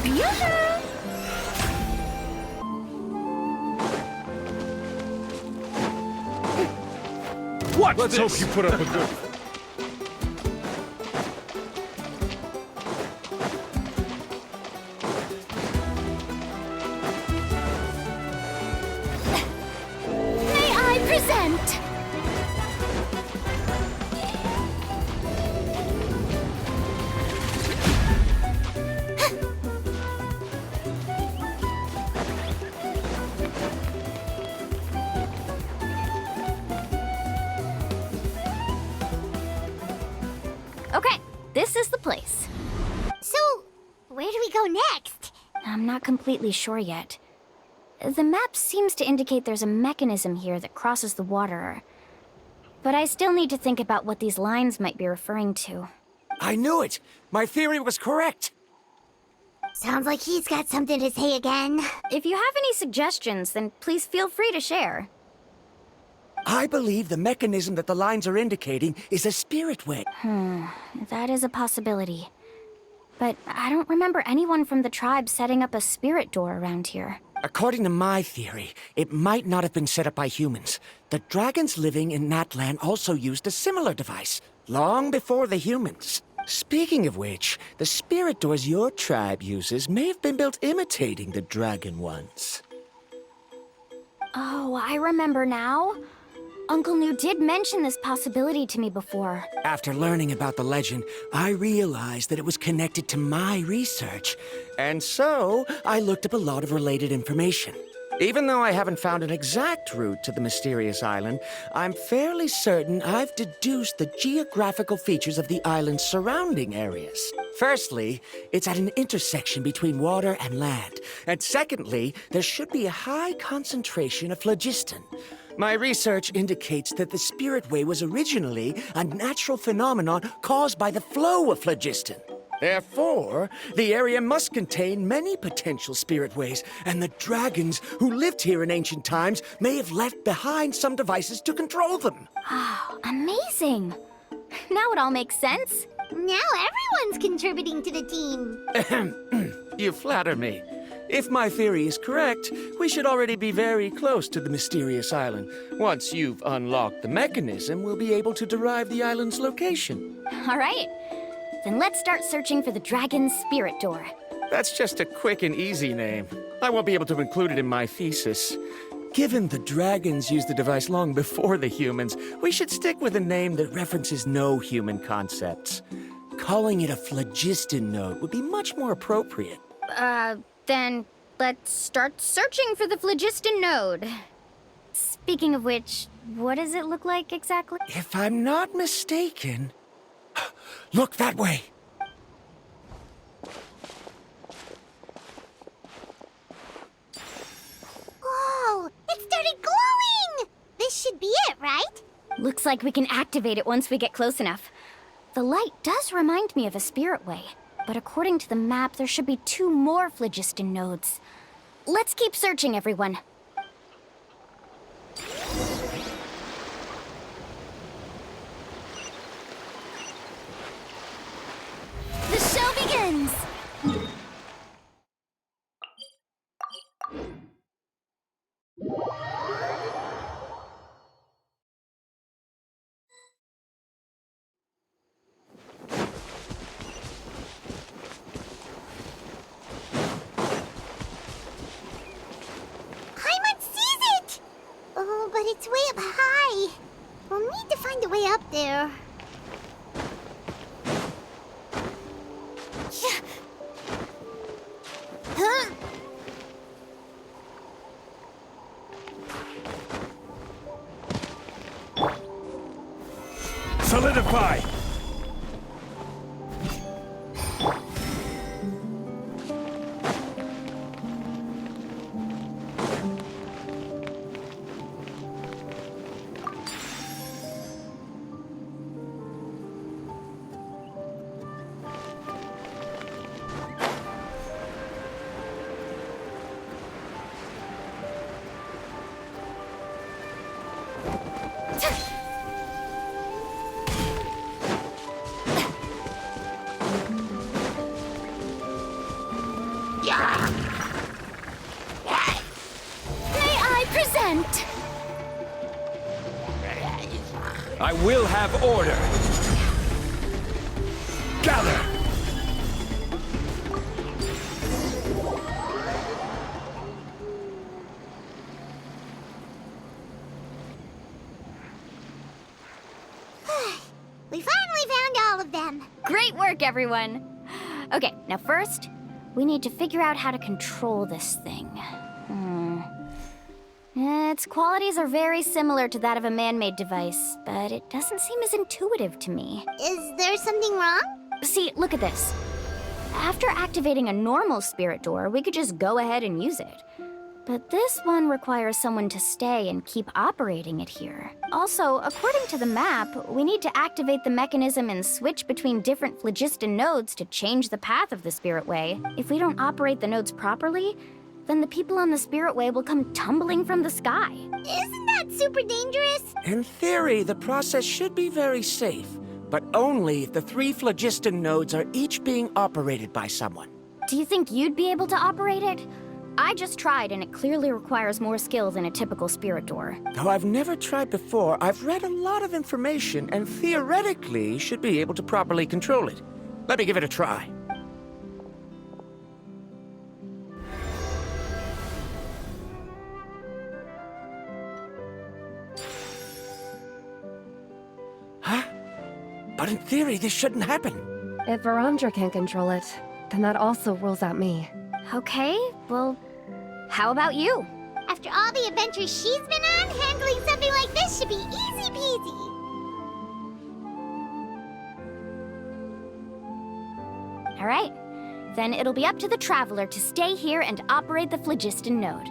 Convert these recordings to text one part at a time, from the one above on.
Yoo-hoo! Watch Let's this. hope you put up a good... May I present? Okay, this is the place. So, where do we go next? I'm not completely sure yet. The map seems to indicate there's a mechanism here that crosses the water. But I still need to think about what these lines might be referring to. I knew it! My theory was correct! Sounds like he's got something to say again. If you have any suggestions, then please feel free to share. I believe the mechanism that the lines are indicating is a spirit way. That is a possibility. But I don't remember anyone from the tribe setting up a spirit door around here. According to my theory, it might not have been set up by humans. The dragons living in NATLAN also used a similar device, long before the humans. Speaking of which, the spirit doors your tribe uses may have been built imitating the dragon ones. Oh, I remember now. Uncle New did mention this possibility to me before. After learning about the legend, I realized that it was connected to my research. And so, I looked up a lot of related information. Even though I haven't found an exact route to the mysterious island, I'm fairly certain I've deduced the geographical features of the island's surrounding areas. Firstly, it's at an intersection between water and land. And secondly, there should be a high concentration of phlogiston. My research indicates that the Spirit Way was originally a natural phenomenon caused by the flow of phlogiston. Therefore, the area must contain many potential spirit ways, and the dragons who lived here in ancient times may have left behind some devices to control them. Oh, amazing! Now it all makes sense. Now everyone's contributing to the team. You flatter me. If my theory is correct, we should already be very close to the mysterious island. Once you've unlocked the mechanism, we'll be able to derive the island's location. All right. Then let's start searching for the dragon's spirit door. That's just a quick and easy name. I won't be able to include it in my thesis. Given the dragons used the device long before the humans, we should stick with a name that references no human concepts. Calling it a phlogiston node would be much more appropriate. Then let's start searching for the phlogiston node. Speaking of which, what does it look like exactly? If I'm not mistaken... Look that way! Whoa, it started glowing! This should be it, right? Looks like we can activate it once we get close enough. The light does remind me of a spirit way, but according to the map, there should be 2 more phlogiston nodes. Let's keep searching, everyone. The show begins! Paimon sees it! Oh, but it's way up high. We'll need to find a way up there. Huh? Solidify! May I present? I will have order. Gather! We finally found all of them. Great work, everyone. Okay, now first, we need to figure out how to control this thing. Its qualities are very similar to that of a man-made device, but it doesn't seem as intuitive to me. Is there something wrong? See, look at this. After activating a normal spirit door, we could just go ahead and use it. But this one requires someone to stay and keep operating it here. Also, according to the map, we need to activate the mechanism and switch between different phlogiston nodes to change the path of the spirit way. If we don't operate the nodes properly, then the people on the spirit way will come tumbling from the sky. Isn't that super dangerous? In theory, the process should be very safe, but only if the 3 phlogiston nodes are each being operated by someone. Do you think you'd be able to operate it? I just tried, and it clearly requires more skill than a typical spirit door. Though I've never tried before, I've read a lot of information and theoretically should be able to properly control it. Let me give it a try. Huh? But in theory, this shouldn't happen. If Verandra can control it, then that also rules out me. Okay, well, how about you? After all the adventures she's been on, handling something like this should be easy peasy. All right, then it'll be up to the Traveler to stay here and operate the phlogiston node.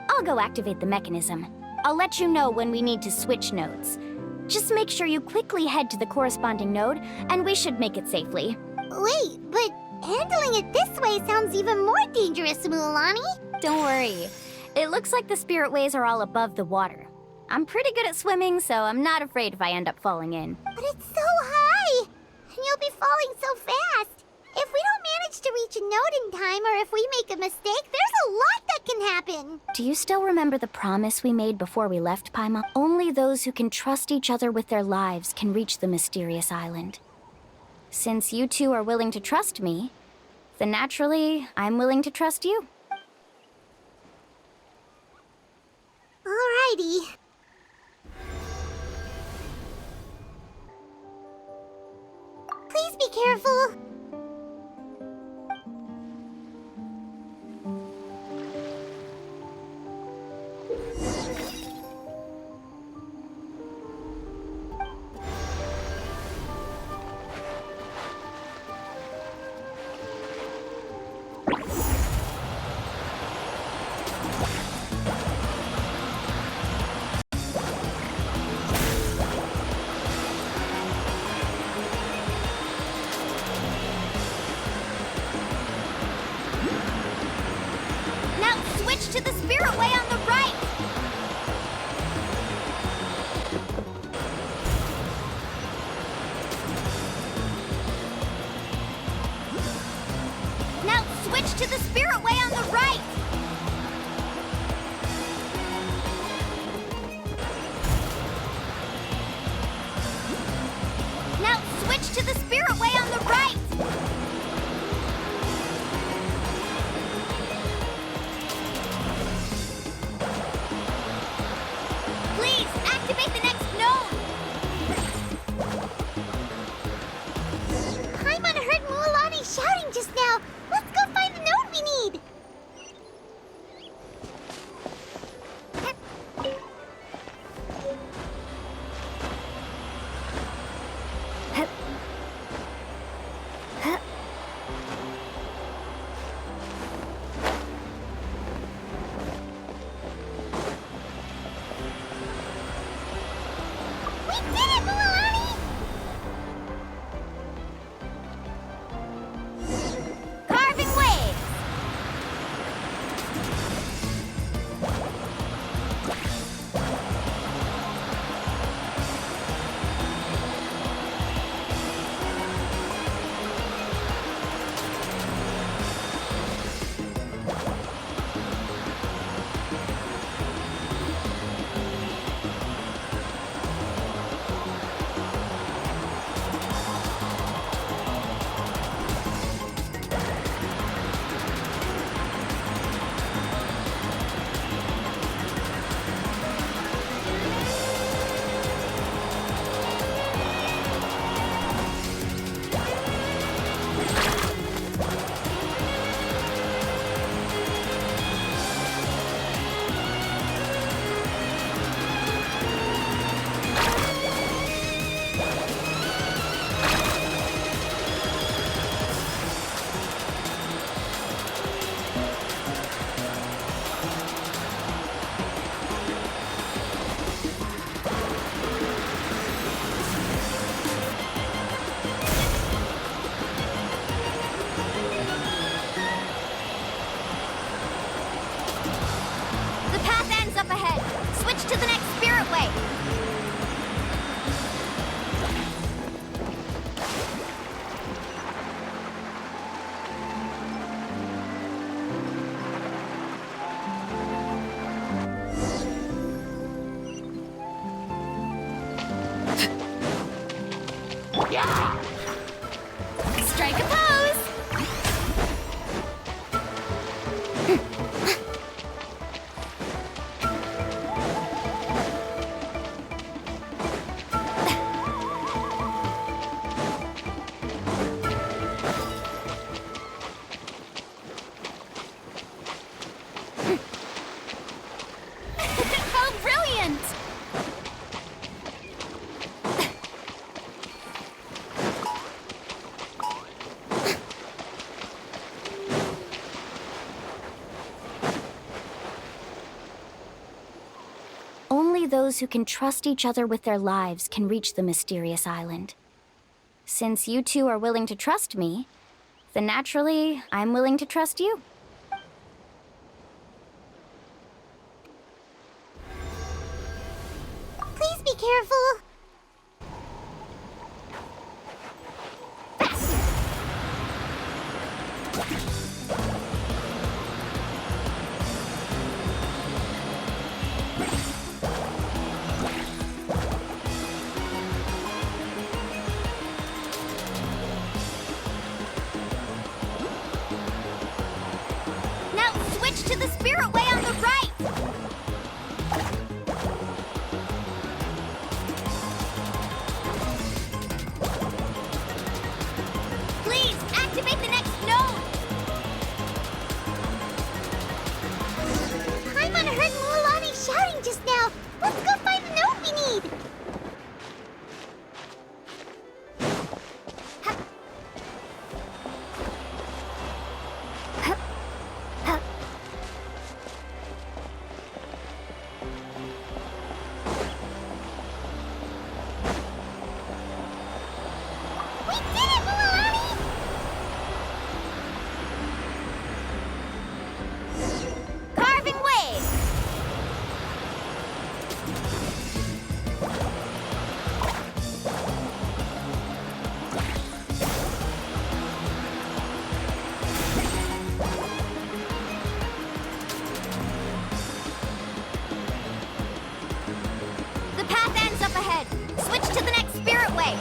I'll go activate the mechanism. I'll let you know when we need to switch nodes. Just make sure you quickly head to the corresponding node, and we should make it safely. Wait, but handling it this way sounds even more dangerous, Mualani. Don't worry. It looks like the spirit ways are all above the water. I'm pretty good at swimming, so I'm not afraid if I end up falling in. But it's so high, and you'll be falling so fast. If we don't manage to reach a node in time, or if we make a mistake, there's a lot that can happen. Do you still remember the promise we made before we left, Paimon? Only those who can trust each other with their lives can reach the mysterious island. Since you two are willing to trust me, then naturally, I'm willing to trust you. Alrighty. Please be careful. Now switch to the spirit way on the right! Now switch to the spirit way on the right! Now switch to the spirit way on the right! Please, activate the next node! Paimon heard Mualani shouting just now. Let's go find the node we need. way. Strike a pose! Oh, brilliant! Only those who can trust each other with their lives can reach the mysterious island. Since you two are willing to trust me, then naturally, I'm willing to trust you. Please be careful. Now switch to the spirit way on the right! Please, activate the next node! Paimon heard Mualani shouting just now. Let's go find the note we need. We did it, Mualani! Carving wave! The path ends up ahead. Switch to the next spirit way.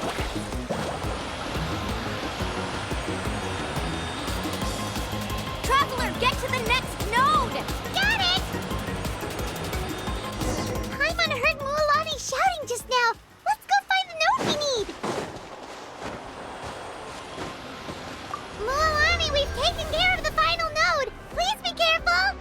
Traveler, get to the next node! Got it! Paimon heard Mualani shouting just now. Let's go find the note we need. Mualani, we've taken care of the final node. Please be careful.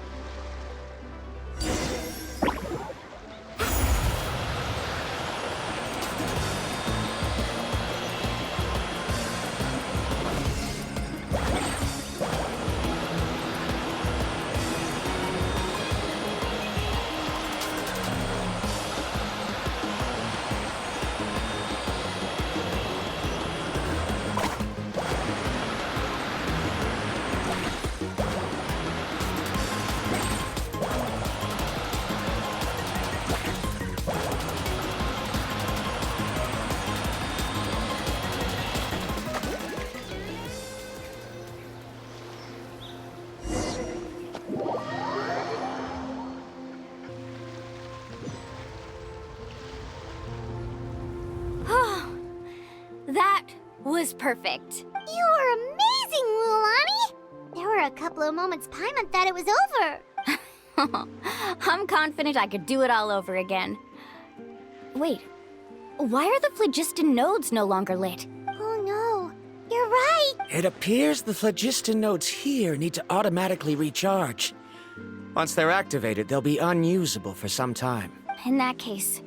That was perfect. You were amazing, Mualani. There were a couple of moments Paimon thought it was over. I'm confident I could do it all over again. Wait, why are the phlogiston nodes no longer lit? Oh no, you're right. It appears the phlogiston nodes here need to automatically recharge. Once they're activated, they'll be unusable for some time. In that case,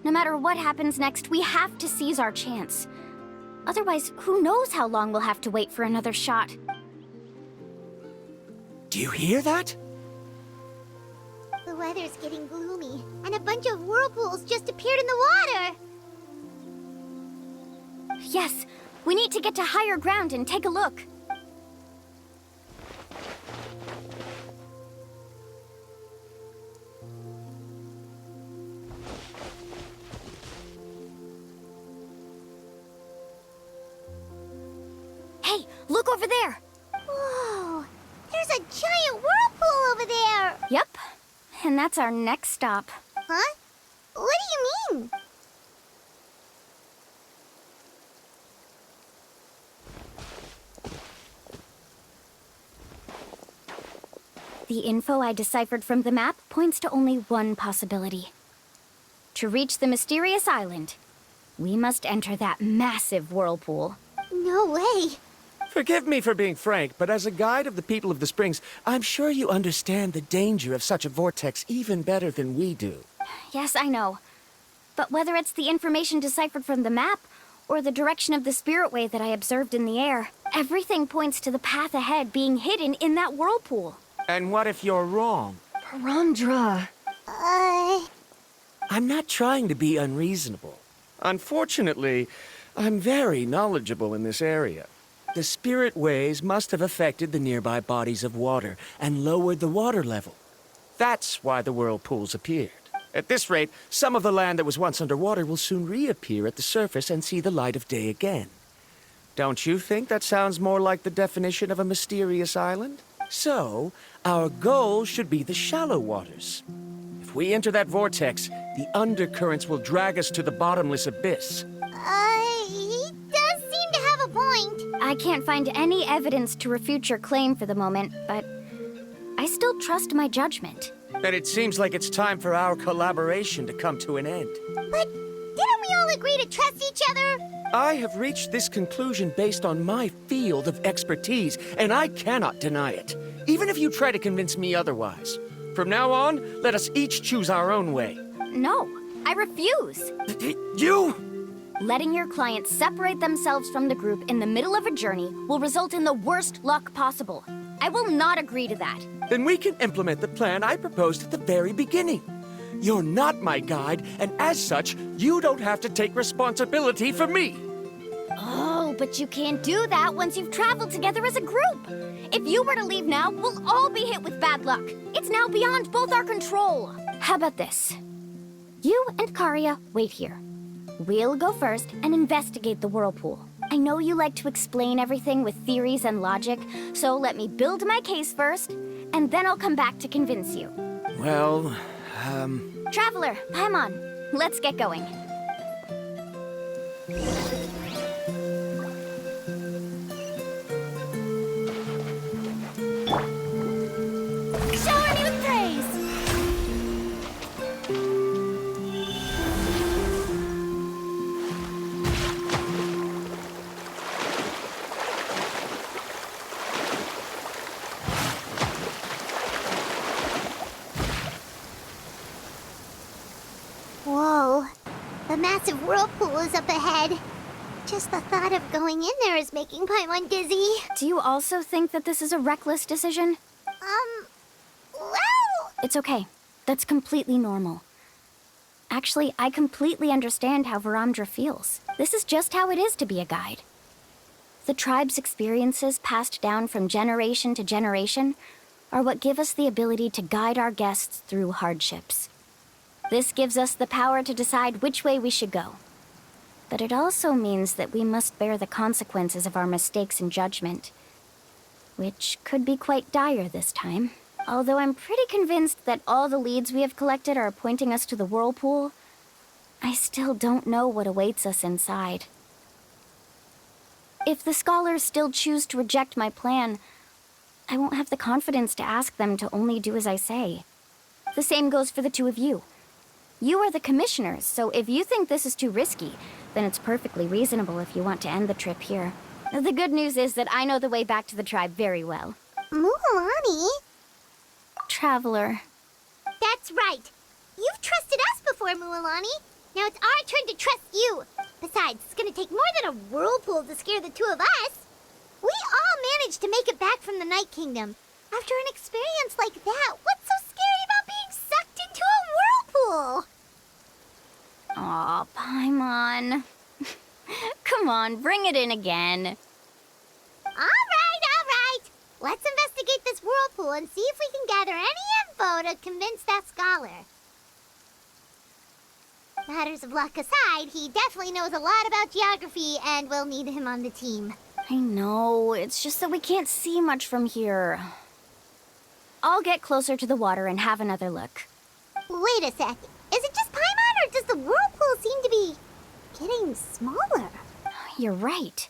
no matter what happens next, we have to seize our chance. Otherwise, who knows how long we'll have to wait for another shot. Do you hear that? The weather's getting gloomy, and a bunch of whirlpools just appeared in the water. Yes, we need to get to higher ground and take a look. Look over there. Whoa! There's a giant whirlpool over there! Yep. And that's our next stop. Huh? What do you mean? The info I deciphered from the map points to only one possibility. To reach the mysterious island, we must enter that massive whirlpool. No way. Forgive me for being frank, but as a guide of the people of the Springs, I'm sure you understand the danger of such a vortex even better than we do. Yes, I know. But whether it's the information deciphered from the map, or the direction of the spirit way that I observed in the air, everything points to the path ahead being hidden in that whirlpool. And what if you're wrong? Paramdra. I'm not trying to be unreasonable. Unfortunately, I'm very knowledgeable in this area. The spirit ways must have affected the nearby bodies of water and lowered the water level. That's why the whirlpools appeared. At this rate, some of the land that was once underwater will soon reappear at the surface and see the light of day again. Don't you think that sounds more like the definition of a mysterious island? So, our goal should be the shallow waters. If we enter that vortex, the undercurrents will drag us to the bottomless abyss. He does seem to have a point. I can't find any evidence to refute your claim for the moment, but I still trust my judgment. And it seems like it's time for our collaboration to come to an end. But didn't we all agree to trust each other? I have reached this conclusion based on my field of expertise, and I cannot deny it, even if you try to convince me otherwise. From now on, let us each choose our own way. No, I refuse. You? Letting your clients separate themselves from the group in the middle of a journey will result in the worst luck possible. I will not agree to that. Then we can implement the plan I proposed at the very beginning. You're not my guide, and as such, you don't have to take responsibility for me. Oh, but you can't do that once you've traveled together as a group. If you were to leave now, we'll all be hit with bad luck. It's now beyond both our control. How about this? You and Karia wait here. We'll go first and investigate the whirlpool. I know you like to explain everything with theories and logic, so let me build my case first, and then I'll come back to convince you. Well, Traveler, Paimon, let's get going. Shower me with praise! Whoa. The massive whirlpool is up ahead. Just the thought of going in there is making Paimon dizzy. Do you also think that this is a reckless decision? Well... It's okay. That's completely normal. Actually, I completely understand how Varamdra feels. This is just how it is to be a guide. The tribe's experiences passed down from generation to generation are what give us the ability to guide our guests through hardships. This gives us the power to decide which way we should go. But it also means that we must bear the consequences of our mistakes and judgment, which could be quite dire this time. Although I'm pretty convinced that all the leads we have collected are pointing us to the whirlpool, I still don't know what awaits us inside. If the scholars still choose to reject my plan, I won't have the confidence to ask them to only do as I say. The same goes for the two of you. You are the commissioners, so if you think this is too risky, then it's perfectly reasonable if you want to end the trip here. The good news is that I know the way back to the tribe very well. Mualani? Traveler. That's right. You've trusted us before, Mualani. Now it's our turn to trust you. Besides, it's gonna take more than a whirlpool to scare the two of us. We all managed to make it back from the Night Kingdom. After an experience like that, what's so scary about being sucked into a whirlpool? Aw, Paimon. Come on, bring it in again. All right. Let's investigate this whirlpool and see if we can gather any info to convince that scholar. Matters of luck aside, he definitely knows a lot about geography, and we'll need him on the team. I know, it's just that we can't see much from here. I'll get closer to the water and have another look. Wait a sec. Is it just Paimon, or does the whirlpool seem to be getting smaller? You're right.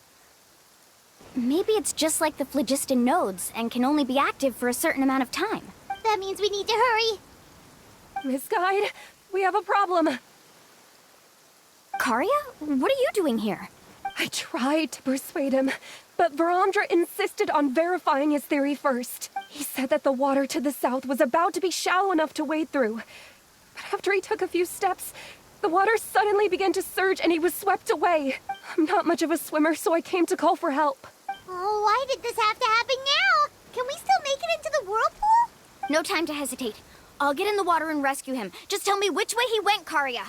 Maybe it's just like the phlogiston nodes and can only be active for a certain amount of time. That means we need to hurry. Miss Guide, we have a problem. Karia, what are you doing here? I tried to persuade him, but Varamdra insisted on verifying his theory first. He said that the water to the south was about to be shallow enough to wade through. But after he took a few steps, the water suddenly began to surge and he was swept away. I'm not much of a swimmer, so I came to call for help. Oh, why did this have to happen now? Can we still make it into the whirlpool? No time to hesitate. I'll get in the water and rescue him. Just tell me which way he went, Karia.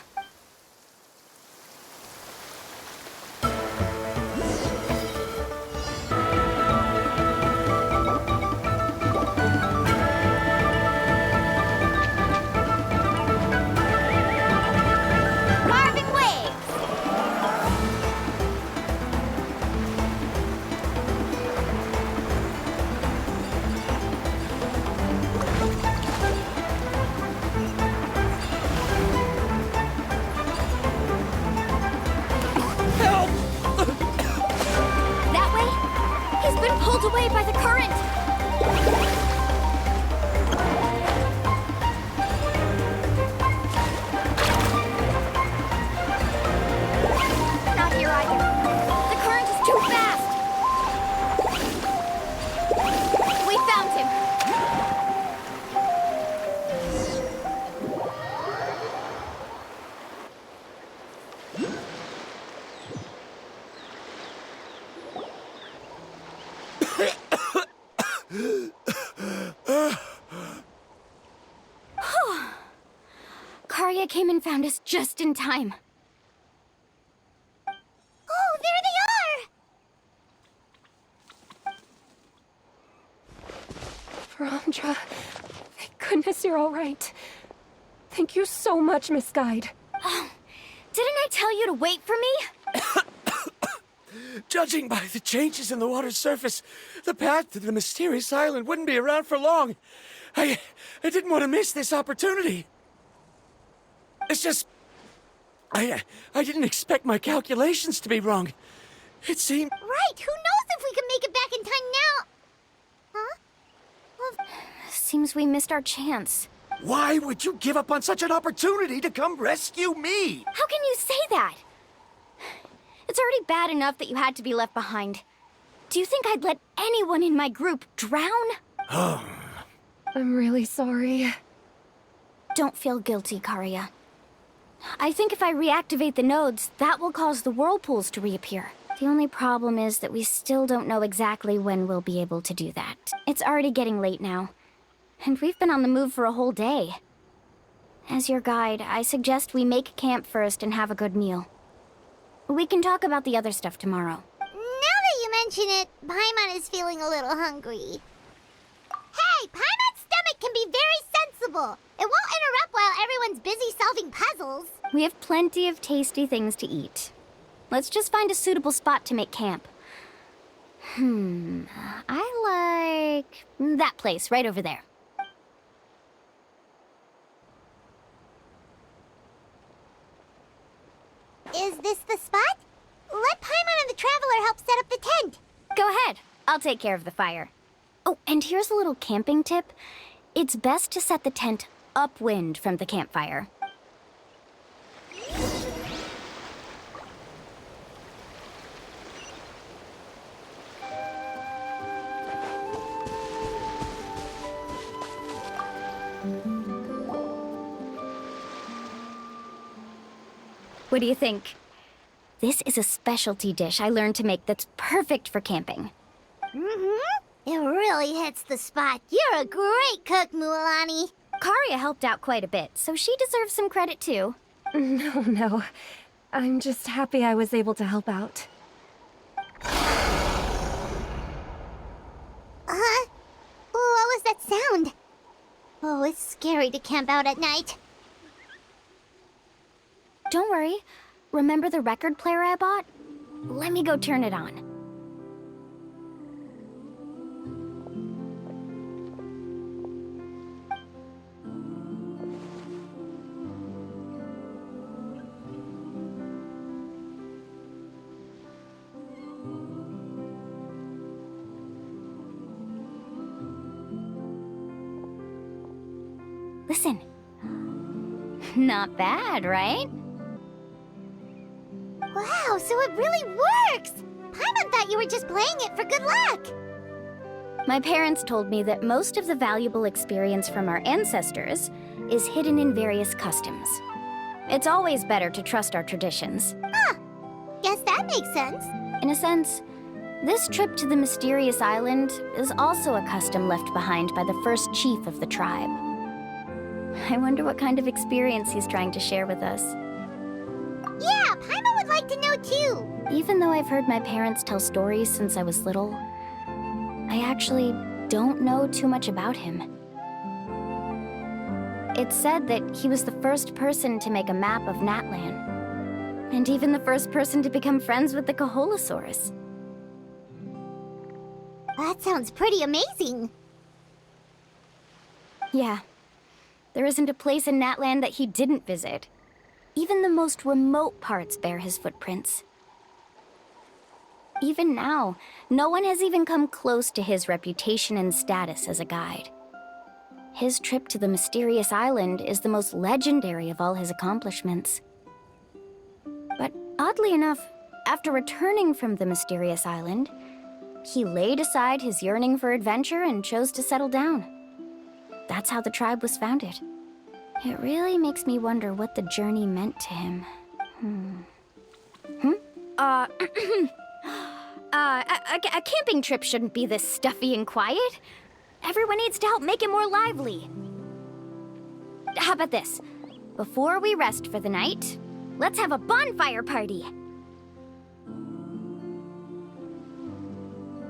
Carving waves! That way? He's been pulled away by the current! Not here either. The current is too fast! We found him! Karia came and found us just in time. Oh, there they are! Varamdra, thank goodness you're all right. Thank you so much, Miss Guide. Didn't I tell you to wait for me? Judging by the changes in the water's surface, the path to the mysterious island wouldn't be around for long. I didn't want to miss this opportunity. It's just... I didn't expect my calculations to be wrong. It seemed... Right, who knows if we can make it back in time now? Huh? Well, Seems we missed our chance. Why would you give up on such an opportunity to come rescue me? How can you say that? It's already bad enough that you had to be left behind. Do you think I'd let anyone in my group drown? I'm really sorry. Don't feel guilty, Karia. I think if I reactivate the nodes, that will cause the whirlpools to reappear. The only problem is that we still don't know exactly when we'll be able to do that. It's already getting late now, and we've been on the move for a whole day. As your guide, I suggest we make camp first and have a good meal. We can talk about the other stuff tomorrow. now that you mention it, Paimon is feeling a little hungry. Hey, Paimon's stomach can be very sensible. It won't interrupt while everyone's busy solving puzzles. We have plenty of tasty things to eat. Let's just find a suitable spot to make camp. I like that place right over there. Is this the spot? Let Paimon and the Traveler help set up the tent. Go ahead. I'll take care of the fire. Oh, and here's a little camping tip. It's best to set the tent upwind from the campfire. What do you think? This is a specialty dish I learned to make that's perfect for camping. It really hits the spot. You're a great cook, Mualani. Karia helped out quite a bit, so she deserves some credit too. No. I'm just happy I was able to help out. What was that sound? Oh, it's scary to camp out at night. Don't worry. Remember the record player I bought? Let me go turn it on. Listen. Not bad, right? Wow, so it really works! Paimon thought you were just playing it for good luck! My parents told me that most of the valuable experience from our ancestors is hidden in various customs. It's always better to trust our traditions. Guess that makes sense. In a sense, this trip to the mysterious island is also a custom left behind by the first chief of the tribe. I wonder what kind of experience he's trying to share with us. Yeah, Paimon would like to know too! Even though I've heard my parents tell stories since I was little, I actually don't know too much about him. It's said that he was the first person to make a map of NATLAN, and even the first person to become friends with the Kaholosaurus. That sounds pretty amazing. Yeah, there isn't a place in NATLAN that he didn't visit. Even the most remote parts bear his footprints. Even now, no one has even come close to his reputation and status as a guide. His trip to the mysterious island is the most legendary of all his accomplishments. But oddly enough, after returning from the mysterious island, he laid aside his yearning for adventure and chose to settle down. That's how the tribe was founded. It really makes me wonder what the journey meant to him. A camping trip shouldn't be this stuffy and quiet. Everyone needs to help make it more lively. How about this? Before we rest for the night, let's have a bonfire party.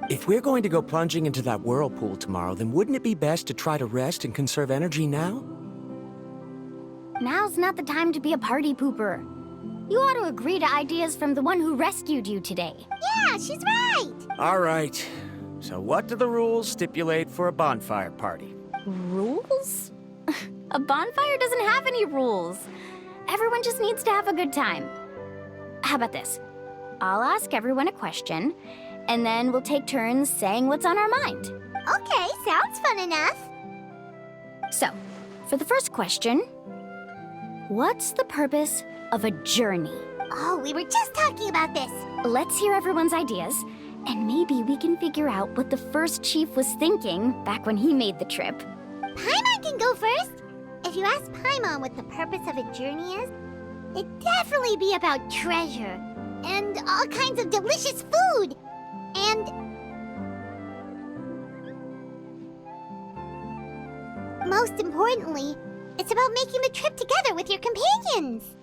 If we're going to go plunging into that whirlpool tomorrow, then wouldn't it be best to try to rest and conserve energy now? Now's not the time to be a party pooper. You ought to agree to ideas from the one who rescued you today. Yeah, she's right! All right. So what do the rules stipulate for a bonfire party? Rules? A bonfire doesn't have any rules. Everyone just needs to have a good time. How about this? I'll ask everyone a question, and then we'll take turns saying what's on our mind. Okay, sounds fun enough. So, for the first question, what's the purpose of a journey? Oh, we were just talking about this. Let's hear everyone's ideas, and maybe we can figure out what the first chief was thinking back when he made the trip. Paimon can go first. If you ask Paimon what the purpose of a journey is, it'd definitely be about treasure and all kinds of delicious food. And most importantly, it's about making the trip together with your companions.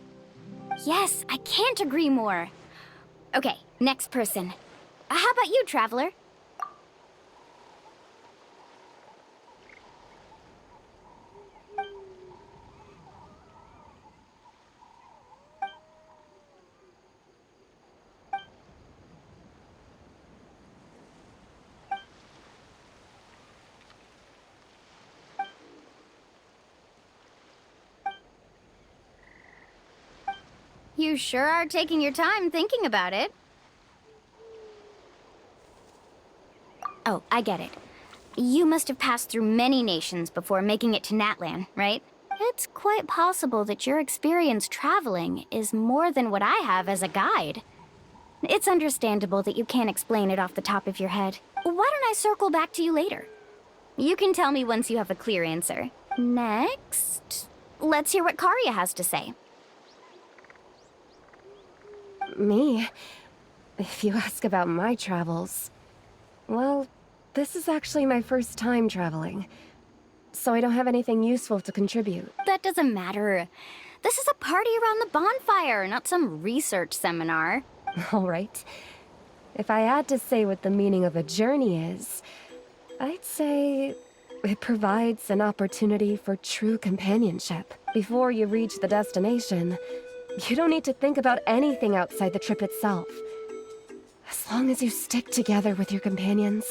Yes, I can't agree more. Okay, next person. How about you, Traveler? You sure are taking your time thinking about it. Oh, I get it. You must have passed through many nations before making it to NATLAN, right? It's quite possible that your experience traveling is more than what I have as a guide. It's understandable that you can't explain it off the top of your head. Why don't I circle back to you later? You can tell me once you have a clear answer. Next, let's hear what Karya has to say. Me? If you ask about my travels, well, this is actually my first time traveling, so I don't have anything useful to contribute. That doesn't matter. This is a party around the bonfire, not some research seminar. All right. If I had to say what the meaning of a journey is, I'd say it provides an opportunity for true companionship. Before you reach the destination, you don't need to think about anything outside the trip itself. As long as you stick together with your companions,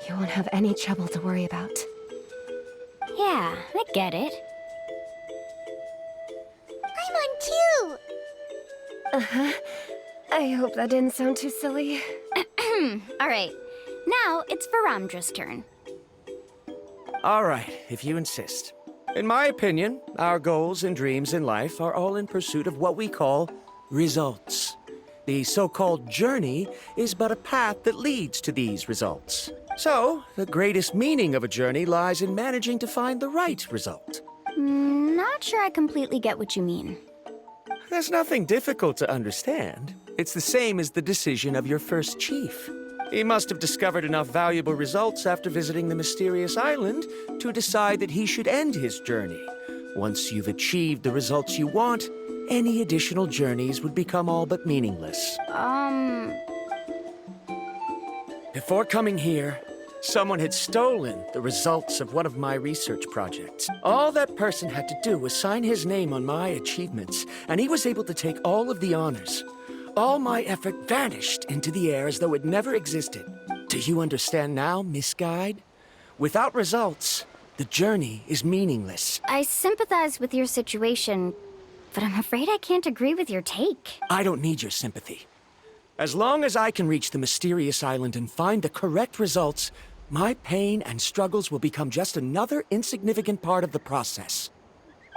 you won't have any trouble to worry about. Yeah, I get it. I'm on too! Uh-huh. I hope that didn't sound too silly. All right, now it's Varamdra's turn. All right, if you insist. In my opinion, our goals and dreams in life are all in pursuit of what we call results. The so-called journey is but a path that leads to these results. So, the greatest meaning of a journey lies in managing to find the right result. Not sure I completely get what you mean. There's nothing difficult to understand. It's the same as the decision of your first chief. He must have discovered enough valuable results after visiting the mysterious island to decide that he should end his journey. Once you've achieved the results you want, any additional journeys would become all but meaningless. Before coming here, someone had stolen the results of one of my research projects. All that person had to do was sign his name on my achievements, and he was able to take all of the honors. All my effort vanished into the air as though it never existed. Do you understand now, Miss Guide? Without results, the journey is meaningless. I sympathize with your situation, but I'm afraid I can't agree with your take. I don't need your sympathy. As long as I can reach the mysterious island and find the correct results, my pain and struggles will become just another insignificant part of the process.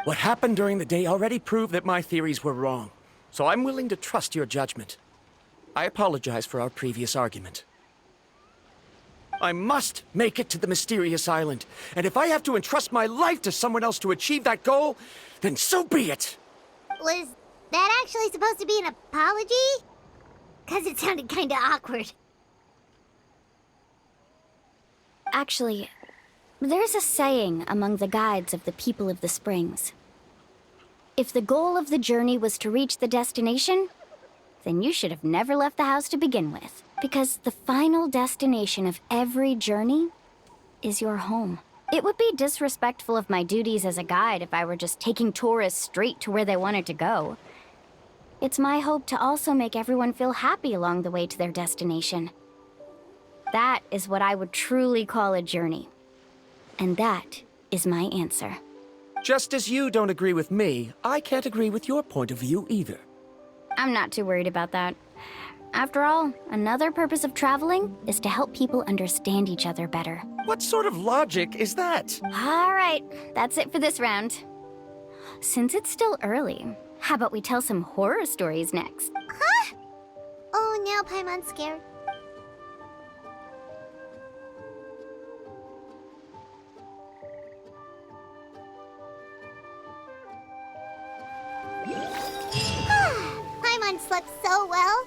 What happened during the day already proved that my theories were wrong, so I'm willing to trust your judgment. I apologize for our previous argument. I must make it to the mysterious island, and if I have to entrust my life to someone else to achieve that goal, then so be it! Was that actually supposed to be an apology? 'Cause it sounded kinda awkward. Actually, there's a saying among the guides of the people of the springs. If the goal of the journey was to reach the destination, then you should have never left the house to begin with. Because the final destination of every journey is your home. It would be disrespectful of my duties as a guide if I were just taking tourists straight to where they wanted to go. It's my hope to also make everyone feel happy along the way to their destination. That is what I would truly call a journey. And that is my answer. Just as you don't agree with me, I can't agree with your point of view either. I'm not too worried about that. After all, another purpose of traveling is to help people understand each other better. What sort of logic is that? All right, that's it for this round. Since it's still early, how about we tell some horror stories next? Huh? Oh, now Paimon's scared. Paimon slept so well.